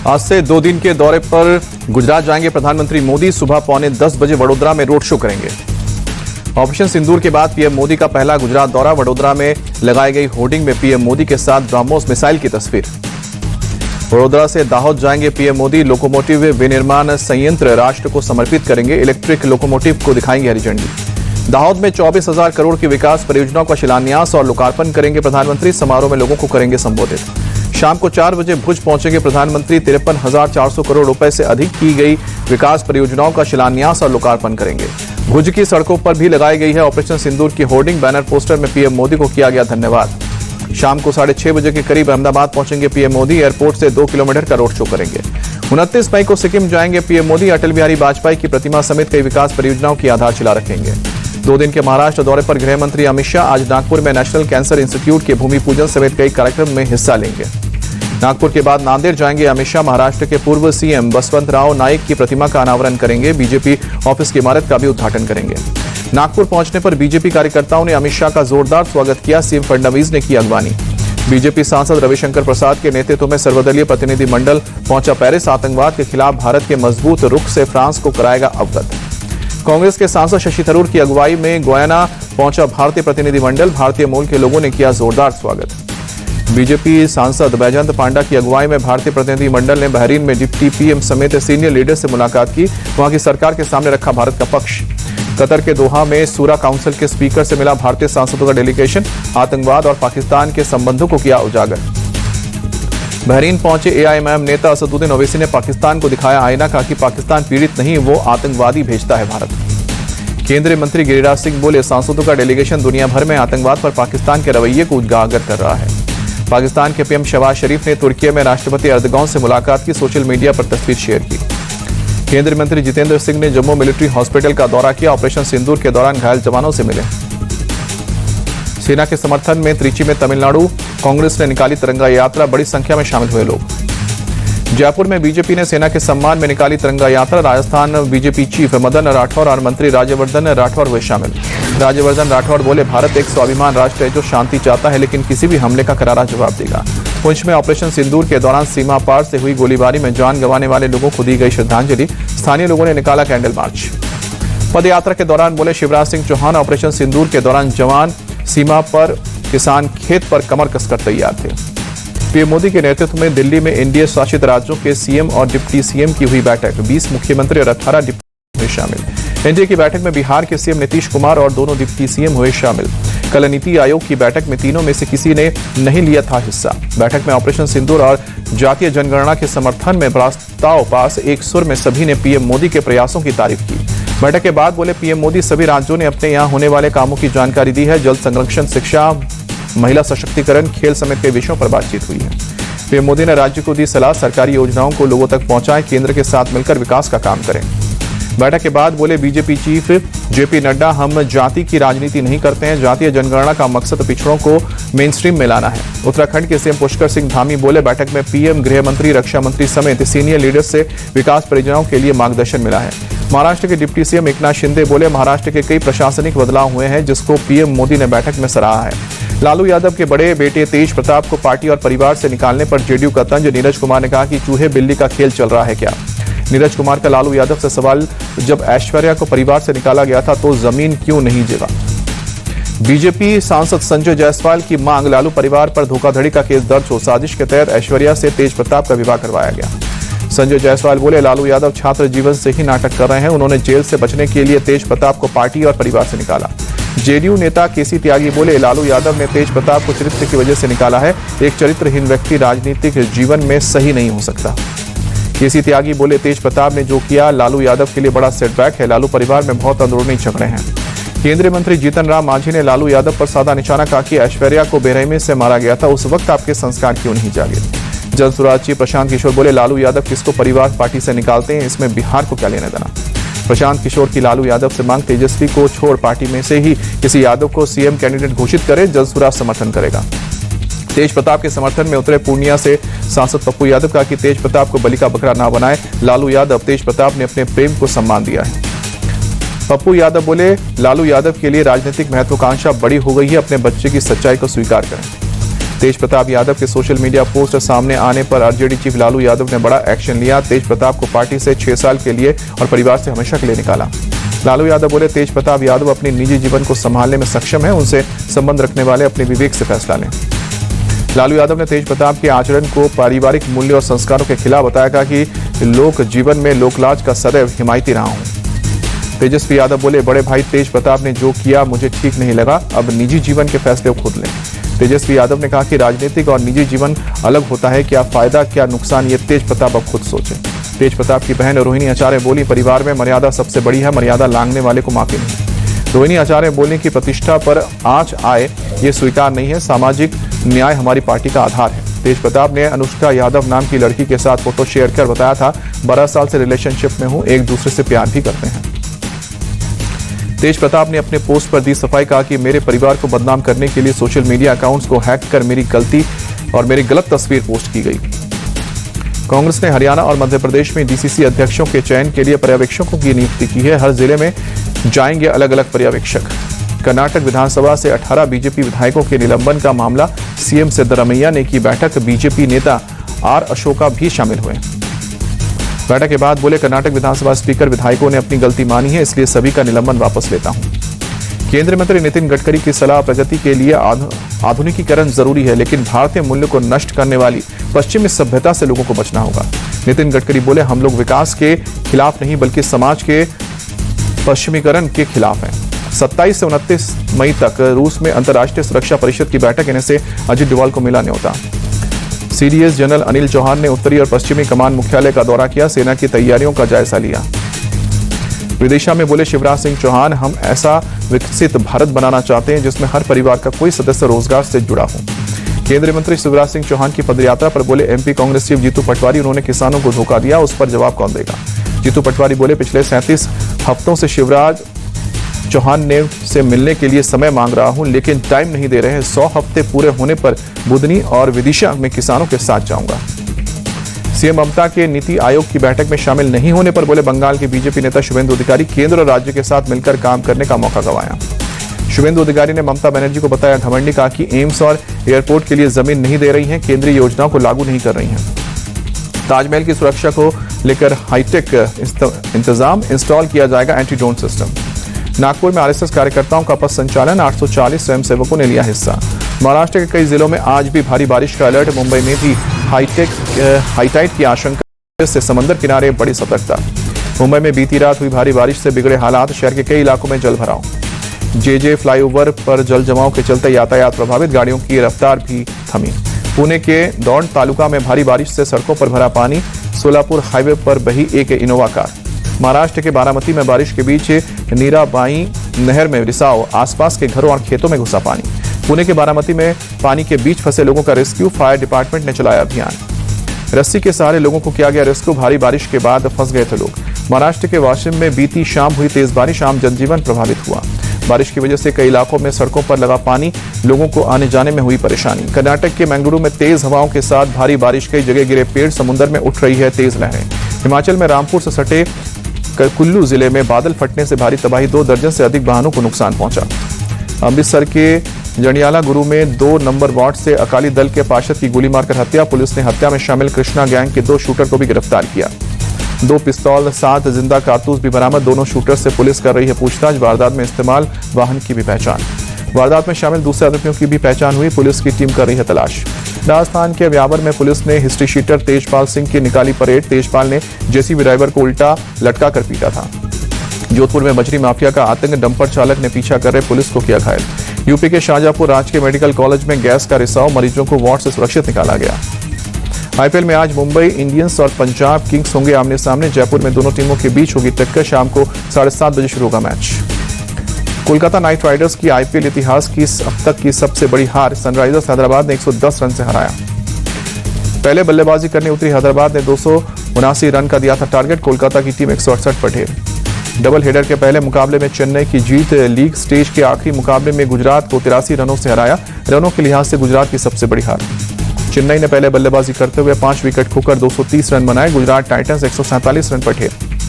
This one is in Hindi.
आज से 2 दिन के दौरे पर गुजरात जाएंगे प्रधानमंत्री मोदी। सुबह 9:45 बजे वडोदरा में रोड शो करेंगे। ऑपरेशन सिंदूर के बाद पीएम मोदी का पहला गुजरात दौरा। वडोदरा में लगाई गई होर्डिंग में पीएम मोदी के साथ ब्रह्मोस मिसाइल की तस्वीर। वडोदरा से दाहोद जाएंगे पीएम मोदी। लोकोमोटिव विनिर्माण संयंत्र राष्ट्र को समर्पित करेंगे। इलेक्ट्रिक लोकोमोटिव को दिखाएंगे हरी झंडी। दाहोद में 24,000 करोड़ की विकास परियोजनाओं का शिलान्यास और लोकार्पण करेंगे प्रधानमंत्री। समारोह में लोगों को करेंगे संबोधित। शाम को 4 बजे भुज पहुंचेंगे प्रधानमंत्री। 53,400 करोड़ रुपए से अधिक की गई विकास परियोजनाओं का शिलान्यास और लोकार्पण करेंगे। भुज की सड़कों पर भी लगाई गई है ऑपरेशन सिंदूर की होर्डिंग। बैनर पोस्टर में पीएम मोदी को किया गया धन्यवाद। शाम को 6:30 बजे के करीब अहमदाबाद पहुंचेंगे पीएम मोदी। एयरपोर्ट से 2 किलोमीटर का रोड शो करेंगे। 29 मई को सिक्किम जाएंगे पीएम मोदी। अटल बिहारी वाजपेयी की प्रतिमा समेत कई विकास परियोजनाओं की आधारशिला रखेंगे। 2 दिन के महाराष्ट्र दौरे पर गृह मंत्री अमित शाह आज नागपुर में नेशनल कैंसर इंस्टीट्यूट के भूमि पूजन समेत कई कार्यक्रम में हिस्सा लेंगे। नागपुर के बाद नांदेड़ जाएंगे अमित शाह। महाराष्ट्र के पूर्व सीएम बसवंतराव नाइक की प्रतिमा का अनावरण करेंगे। बीजेपी ऑफिस की इमारत का भी उद्घाटन करेंगे। नागपुर पहुंचने पर बीजेपी कार्यकर्ताओं ने अमित शाह का जोरदार स्वागत किया। सीएम फडणवीस ने की अगवानी। बीजेपी सांसद रविशंकर प्रसाद के नेतृत्व में सर्वदलीय प्रतिनिधि मंडल पहुंचा पेरिस। आतंकवाद के खिलाफ भारत के मजबूत रुख से फ्रांस को कराएगा अवगत। कांग्रेस के सांसद शशि थरूर की अगुवाई में गोयाना पहुंचा भारतीय प्रतिनिधि मंडल। भारतीय मूल के लोगों ने किया जोरदार स्वागत। बीजेपी सांसद बैजयंत पांडा की अगुवाई में भारतीय प्रतिनिधि मंडल ने बहरीन में डिप्टी पीएम समेत सीनियर लीडर से मुलाकात की। वहां की सरकार के सामने रखा भारत का पक्ष। कतर के दोहा में सूरा काउंसिल के स्पीकर से मिला भारतीय सांसदों का डेलीगेशन। आतंकवाद और पाकिस्तान के संबंधों को किया उजागर। बहरीन पहुंचे एआईएमआईएम नेता असदुद्दीन ओवैसी ने पाकिस्तान को दिखाया आईना। कहा कि पाकिस्तान पीड़ित नहीं, वो आतंकवादी भेजता है भारत। केंद्रीय मंत्री गिरिराज सिंह बोले, सांसदों का डेलीगेशन दुनिया भर में आतंकवाद पर पाकिस्तान के रवैये को उजागर कर रहा है। पाकिस्तान के पीएम शहबाज शरीफ ने तुर्की में राष्ट्रपति एर्दोगान से मुलाकात की। सोशल मीडिया पर तस्वीर शेयर की। केंद्रीय मंत्री जितेंद्र सिंह ने जम्मू मिलिट्री हॉस्पिटल का दौरा किया। ऑपरेशन सिंदूर के दौरान घायल जवानों से मिले। सेना के समर्थन में त्रिची में तमिलनाडु कांग्रेस ने निकाली तिरंगा यात्रा। बड़ी संख्या में शामिल हुए लोग। जयपुर में बीजेपी ने सेना के सम्मान में निकाली तिरंगा यात्रा। राजस्थान बीजेपी चीफ मदन राठौर और मंत्री राज्यवर्धन राठौर हुए शामिल। राज्यवर्धन राठौर बोले, भारत एक स्वाभिमान राष्ट्र है जो शांति चाहता है लेकिन किसी भी हमले का करारा जवाब देगा। पुंछ में ऑपरेशन सिंदूर के दौरान सीमा पार से हुई गोलीबारी में जान गंवाने वाले लोगों को दी गई श्रद्धांजलि। स्थानीय लोगों ने निकाला कैंडल मार्च। पदयात्रा के दौरान बोले शिवराज सिंह चौहान, ऑपरेशन सिंदूर के दौरान जवान सीमा पर, किसान खेत पर कमर कसकर तैयार थे। पीएम मोदी के नेतृत्व में दिल्ली में एनडीए शासित राज्यों के सीएम और डिप्टी सीएम की हुई बैठक। 20 मुख्यमंत्री और 18 डिप्टी हुए शामिल। एनडीए की बैठक में बिहार के सीएम नीतीश कुमार और दोनों डिप्टी सीएम हुए शामिल। कल नीति आयोग की बैठक में तीनों में से किसी ने नहीं लिया था हिस्सा। बैठक में ऑपरेशन सिंदूर और जातीय जनगणना के समर्थन में प्रस्ताव पास। एक सुर में सभी ने पीएम मोदी के प्रयासों की तारीफ की। बैठक के बाद बोले, पीएम मोदी, सभी राज्यों ने अपने यहां होने वाले कामों की जानकारी दी है। जल संरक्षण, शिक्षा, महिला सशक्तिकरण, खेल समेत कई विषयों पर बातचीत हुई है। पीएम मोदी ने राज्य को दी सलाह, सरकारी योजनाओं को लोगों तक पहुंचाएं, केंद्र के साथ मिलकर विकास का काम करें। बैठक के बाद बोले बीजेपी चीफ जेपी नड्डा, हम जाति की राजनीति नहीं करते हैं। जातीय जनगणना का मकसद पिछड़ों को मेन स्ट्रीम में लाना है। उत्तराखंड के सीएम पुष्कर सिंह धामी बोले, बैठक में पीएम, गृह मंत्री, रक्षा मंत्री समेत सीनियर लीडर्स से विकास परियोजनाओं के लिए मार्गदर्शन मिला है। महाराष्ट्र के डिप्टी सीएम एकनाथ शिंदे बोले, महाराष्ट्र के कई प्रशासनिक बदलाव हुए हैं जिसको पीएम मोदी ने बैठक में सराहा है। लालू यादव के बड़े बेटे तेज प्रताप को पार्टी और परिवार से निकालने पर जेडीयू का तंज। नीरज कुमार ने कहा कि चूहे बिल्ली का खेल चल रहा है क्या। नीरज कुमार का लालू यादव से सवाल, जब ऐश्वर्या को परिवार से निकाला गया था तो जमीन क्यों नहीं जला। बीजेपी सांसद संजय जायसवाल की मांग, लालू परिवार पर धोखाधड़ी का केस दर्ज हो। साजिश के तहत ऐश्वर्या से तेज प्रताप का विवाह करवाया गया। संजय जायसवाल बोले, लालू यादव छात्र जीवन से ही नाटक कर रहे हैं। उन्होंने जेल से बचने के लिए तेज प्रताप को पार्टी और परिवार से निकाला। जेडीयू नेता केसी त्यागी बोले, लालू यादव ने तेज प्रताप को चरित्र की वजह से निकाला है। एक चरित्रहीन व्यक्ति राजनीतिक जीवन में सही नहीं हो सकता। केसी त्यागी बोले, तेज प्रताप ने जो किया लालू यादव के लिए बड़ा सेटबैक है। लालू परिवार में बहुत अंदरूनी झगड़े हैं। केंद्रीय मंत्री जीतन राम मांझी ने लालू यादव पर साधा निशाना। कहा कि ऐश्वर्या को बेरहमी से मारा गया था, उस वक्त आपके संस्कार क्यों नहीं जागे। जन स्वराज चीफ प्रशांत किशोर बोले, लालू यादव किसको परिवार पार्टी से निकालते हैं, इसमें बिहार को क्या लेना देना। प्रशांत किशोर की लालू यादव से मांग, तेजस्वी को छोड़ पार्टी में से ही किसी यादव को सीएम कैंडिडेट घोषित करे। जन स्वराज समर्थन करेगा। तेज प्रताप के समर्थन में उतरे पूर्णिया से सांसद पप्पू यादव। कहा कि तेज प्रताप को बलि का बकरा ना बनाए। लालू यादव, तेज प्रताप ने अपने प्रेम को सम्मान दिया है। पप्पू यादव बोले, लालू यादव के लिए राजनीतिक महत्वाकांक्षा बड़ी हो गई है, अपने बच्चे की सच्चाई को स्वीकार करें। तेज प्रताप यादव के सोशल मीडिया पोस्ट सामने आने पर आरजेडी चीफ लालू यादव ने बड़ा एक्शन लिया। तेज प्रताप को पार्टी से 6 साल के लिए और परिवार से हमेशा के लिए निकाला। लालू यादव बोले, तेज प्रताप यादव अपने निजी जीवन को संभालने में सक्षम है, उनसे संबंध रखने वाले अपने विवेक से फैसला लें। लालू यादव ने तेज प्रताप के आचरण को पारिवारिक मूल्य और संस्कारों के खिलाफ बताया कि लोक जीवन में लोकलाज का सदैव हिमायती रहा हूं। तेजस्वी यादव बोले, बड़े भाई तेज प्रताप ने जो किया मुझे ठीक नहीं लगा, अब निजी जीवन के फैसले खुद लें। तेजस्वी यादव ने कहा कि राजनीतिक और निजी जीवन अलग होता है, क्या फायदा क्या नुकसान ये तेज प्रताप अब खुद सोचे। तेज प्रताप की बहन रोहिणी आचार्य बोली, परिवार में मर्यादा सबसे बड़ी है, मर्यादा लांघने वाले को माफी नहीं। रोहिणी आचार्य बोली कि प्रतिष्ठा पर आंच आए ये स्वीकार नहीं है, सामाजिक न्याय हमारी पार्टी का आधार है। तेज प्रताप ने अनुष्का यादव नाम की लड़की के साथ फोटो शेयर कर बताया था, 12 साल से रिलेशनशिप में हूं, एक दूसरे से प्यार भी करते हैं। तेज प्रताप ने अपने पोस्ट पर दी सफाई, कहा कि मेरे परिवार को बदनाम करने के लिए सोशल मीडिया अकाउंट्स को हैक कर मेरी गलत तस्वीर पोस्ट की गई। कांग्रेस ने हरियाणा और मध्य प्रदेश में डीसीसी अध्यक्षों के चयन के लिए पर्यवेक्षकों की नियुक्ति की है। हर जिले में जाएंगे अलग अलग पर्यवेक्षक। कर्नाटक विधानसभा से 18 बीजेपी विधायकों के निलंबन का मामला, सीएम सिद्धरामैया ने की बैठक, बीजेपी नेता आर अशोका भी शामिल हुए। बैठक के बाद बोले, कर्नाटक विधानसभा स्पीकर विधायकों ने अपनी गलती मानी है, इसलिए सभी का निलंबन वापस लेता हूं। केंद्रीय मंत्री नितिन गडकरी की सलाह, प्रगति के लिए आधुनिकीकरण जरूरी है, लेकिन भारतीय मूल्य को नष्ट करने वाली पश्चिमी सभ्यता से लोगों को बचना होगा। नितिन गडकरी बोले, हम लोग विकास के खिलाफ नहीं बल्कि समाज के पश्चिमीकरण के खिलाफ हैं। 27 से 29 मई तक रूस में अंतर्राष्ट्रीय सुरक्षा परिषद की बैठक, इन्हें से अजित डोवाल को मिला न्योता। सीडीएस जनरल अनिल चौहान ने उत्तरी और पश्चिमी कमान मुख्यालय का दौरा किया, सेना की तैयारियों का जायजा लिया। विदिशा में बोले शिवराज सिंह चौहान, हम ऐसा विकसित भारत बनाना चाहते हैं जिसमें हर परिवार का कोई सदस्य रोजगार से जुड़ा हो। केंद्रीय मंत्री शिवराज सिंह चौहान की पदयात्रा पर बोले एमपी कांग्रेस चीफ जीतू पटवारी, उन्होंने किसानों को धोखा दिया, उस पर जवाब कौन देगा। जीतू पटवारी बोले, पिछले 37 हफ्तों से शिवराज चौहान ने से मिलने के लिए समय मांग रहा हूं, लेकिन टाइम नहीं दे रहे हैं। 100 हफ्ते पूरे होने पर बुधनी और विदिशा में किसानों के साथ जाऊंगा। सीएम ममता के नीति आयोग की बैठक में शामिल नहीं होने पर बोले बंगाल के बीजेपी नेता शुभेंदु अधिकारी, केंद्र और राज्य के साथ मिलकर काम करने का मौका गंवाया। शुभेंदु अधिकारी ने ममता बनर्जी को बताया घमंडी, कहा कि एम्स और एयरपोर्ट के लिए जमीन नहीं दे रही है, केंद्रीय योजनाओं को लागू नहीं कर रही है। ताजमहल की सुरक्षा को लेकर हाईटेक इंतजाम इंस्टॉल किया जाएगा, एंटी ड्रोन सिस्टम। नागपुर में आरएसएस कार्यकर्ताओं का पथ संचालन, 840 स्वयंसेवकों ने लिया हिस्सा। महाराष्ट्र के कई जिलों में आज भी भारी बारिश का अलर्ट, मुंबई में भी हाईटाइड की आशंका से समंदर किनारे बड़ी सतर्कता। मुंबई में बीती रात हुई भारी बारिश से बिगड़े हालात, शहर के कई इलाकों में जल भराव। जेजे फ्लाईओवर पर जल जमाव के चलते यातायात प्रभावित, गाड़ियों की रफ्तार भी थमी। पुणे के दौंड तालुका में भारी बारिश से सड़कों पर भरा पानी, सोलापुर हाईवे पर बही एक इनोवा कार। महाराष्ट्र के बारामती में बारिश के बीच नीराबाई नहर में रिसाव, आसपास के घरों और खेतों में घुसा पानी। पुणे के बारामती में पानी के बीच फंसे लोगों का रेस्क्यू, फायर डिपार्टमेंट ने चलाया अभियान। रस्सी के सहारे लोगों को किया गया रेस्क्यू, भारी बारिश के बाद फंस गए थे लोग। महाराष्ट्र के वाशिम में बीती शाम हुई तेज बारिश, आम जनजीवन प्रभावित हुआ। बारिश की वजह से कई इलाकों में सड़कों पर लगा पानी, लोगों को आने जाने में हुई परेशानी। कर्नाटक के मंगलुरु में तेज हवाओं के साथ भारी बारिश, कई जगह गिरे पेड़, समुद्र में उठ रही है तेज लहरें। हिमाचल में रामपुर से सटे कुल्लू जिले में बादल फटने से भारी तबाही, 2 दर्जन से अधिक वाहनों को नुकसान पहुंचा। अमृतसर के जंडियाला गुरु में 2 नंबर वार्ड से अकाली दल के पार्षद की गोली मारकर हत्या, पुलिस ने हत्या में शामिल कृष्णा गैंग के 2 शूटर को भी गिरफ्तार किया। 2 पिस्तौल, 7 जिंदा कारतूस भी बरामद, दोनों शूटर से पुलिस कर रही है पूछताछ। वारदात में इस्तेमाल वाहन की भी पहचान। वारदात में शामिल दूसरे आरोपियों की भी पहचान हुई, पुलिस की टीम कर रही है तलाश। राजस्थान के व्यावर में पुलिस ने हिस्ट्री शीटर तेजपाल सिंह की निकाली परेड, तेजपाल ने जेसीबी ड्राइवर को उल्टा लटका कर पीटा था। जोधपुर में मछली माफिया का आतंक, डंपर चालक ने पीछा कर रहे पुलिस को किया घायल। यूपी के शाहजहांपुर राजकीय मेडिकल कॉलेज में गैस का रिसाव, मरीजों को वार्ड से सुरक्षित निकाला गया। आईपीएल में आज मुंबई इंडियंस और पंजाब किंग्स होंगे आमने सामने, जयपुर में दोनों टीमों के बीच होगी टक्कर, शाम को 7:30 बजे शुरू होगा मैच। कोलकाता नाइट राइडर्स की आईपीएल इतिहास की अब तक की सबसे बड़ी हार, सनराइजर्स हैदराबाद ने 110 रन से हराया। पहले बल्लेबाजी करने उतरी हैदराबाद ने 279 रन का दिया था टारगेट, कोलकाता की टीम 168 पर ढेर। डबल हेडर के पहले मुकाबले में चेन्नई की जीत, लीग स्टेज के आखिरी मुकाबले में गुजरात को 83 रनों से हराया, रनों के लिहाज से गुजरात की सबसे बड़ी हार। चेन्नई ने पहले बल्लेबाजी करते हुए 5 विकेट खोकर 230 रन बनाए, गुजरात टाइटंस 147 रन पर ढेर।